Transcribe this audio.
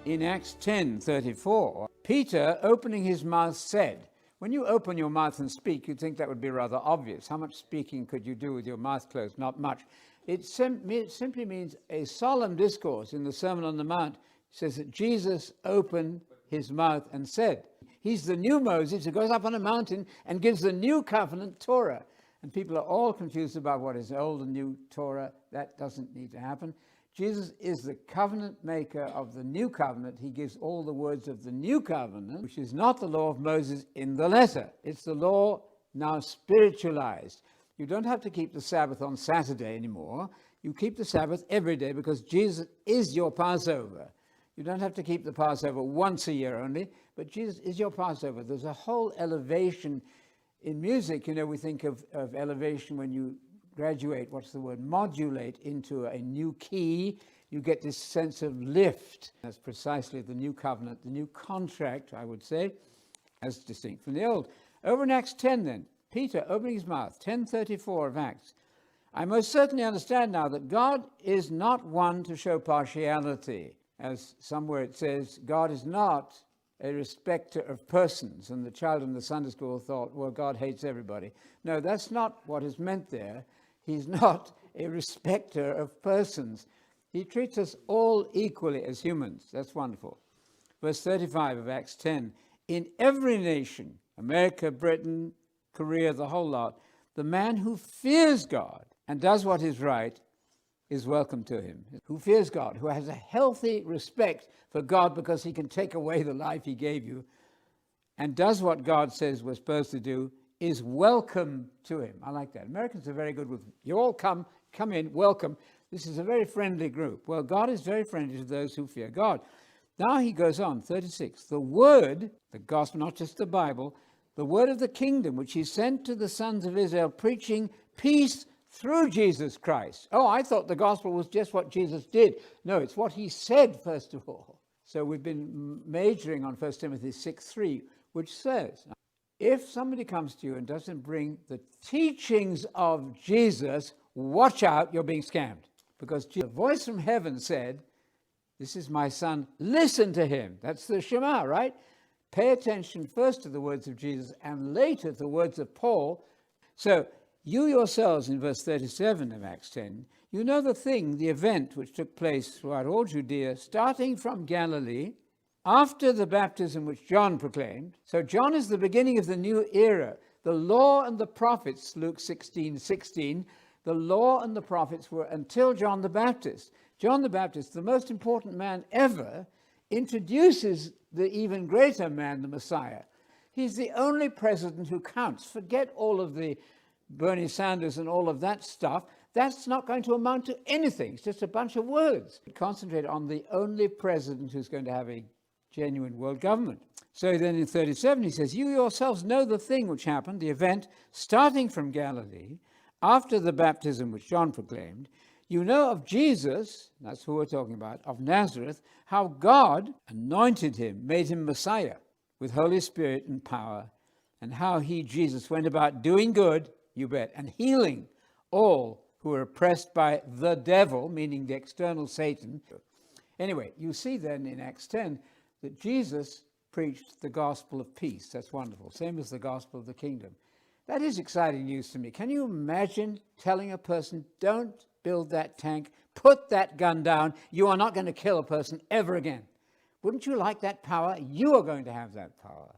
In Acts 10:34, Peter, opening his mouth, said, when you open your mouth and speak, you'd think that would be rather obvious. How much speaking could you do with your mouth closed? Not much. It simply means a solemn discourse. In the Sermon on the Mount, it says that Jesus opened his mouth and said. He's the new Moses who goes up on a mountain and gives the new covenant Torah. And people are all confused about what is old and new Torah. That doesn't need to happen. Jesus is the covenant maker of the new covenant. He gives all the words of the new covenant, which is not the law of Moses in the letter. It's the law now spiritualized. You don't have to keep the Sabbath on Saturday anymore. You keep the Sabbath every day because Jesus is your Passover. You don't have to keep the Passover once a year only, but Jesus is your Passover. There's a whole elevation in music. You know, we think of elevation when you graduate, modulate into a new key. You get this sense of lift. That's precisely the new covenant, the new contract, I would say, as distinct from the old. Over in Acts 10 then, Peter opening his mouth, 10:34 of Acts. I most certainly understand now that God is not one to show partiality. As somewhere it says, God is not a respecter of persons. And the child in the Sunday school thought, well, God hates everybody. No, that's not what is meant there. He's not a respecter of persons. He treats us all equally as humans. That's wonderful. Verse 35 of Acts 10. In every nation, America, Britain, Korea, the whole lot, the man who fears God and does what is right is welcome to him. Who fears God, who has a healthy respect for God because he can take away the life he gave you and does what God says we're supposed to do, is welcome to him. I like that. Americans are very good with, you all come in, welcome. This is a very friendly group. Well, God is very friendly to those who fear God. Now he goes on, 36. The word, the gospel, not just the Bible, the word of the kingdom, which he sent to the sons of Israel, preaching peace through Jesus Christ. Oh, I thought the gospel was just what Jesus did. No, it's what he said, first of all. So we've been majoring on 1 Timothy 6:3, which says, if somebody comes to you and doesn't bring the teachings of Jesus, watch out, you're being scammed. Because the voice from heaven said, this is my son, listen to him. That's the Shema, right? Pay attention first to the words of Jesus and later to the words of Paul. So you yourselves, in verse 37 of Acts 10, you know the event which took place throughout all Judea, starting from Galilee, after the baptism which John proclaimed. So John is the beginning of the new era. The law and the prophets, Luke 16:16, the law and the prophets were until John the Baptist. John the Baptist, the most important man ever, introduces the even greater man, the Messiah. He's the only president who counts. Forget all of the Bernie Sanders and all of that stuff. That's not going to amount to anything. It's just a bunch of words. Concentrate on the only president who's going to have a genuine world government. So then in 37 he says, you yourselves know the thing which happened, the event, starting from Galilee, after the baptism which John proclaimed. You know of Jesus, that's who we're talking about, of Nazareth, how God anointed him, made him Messiah with Holy Spirit and power, and how he, Jesus, went about doing good, you bet, and healing all who are oppressed by the devil, meaning the external Satan. Anyway, you see then in Acts 10 that Jesus preached the gospel of peace. That's wonderful. Same as the gospel of the kingdom. That is exciting news to me. Can you imagine telling a person, don't build that tank, put that gun down, you are not going to kill a person ever again? Wouldn't you like that power? You are going to have that power.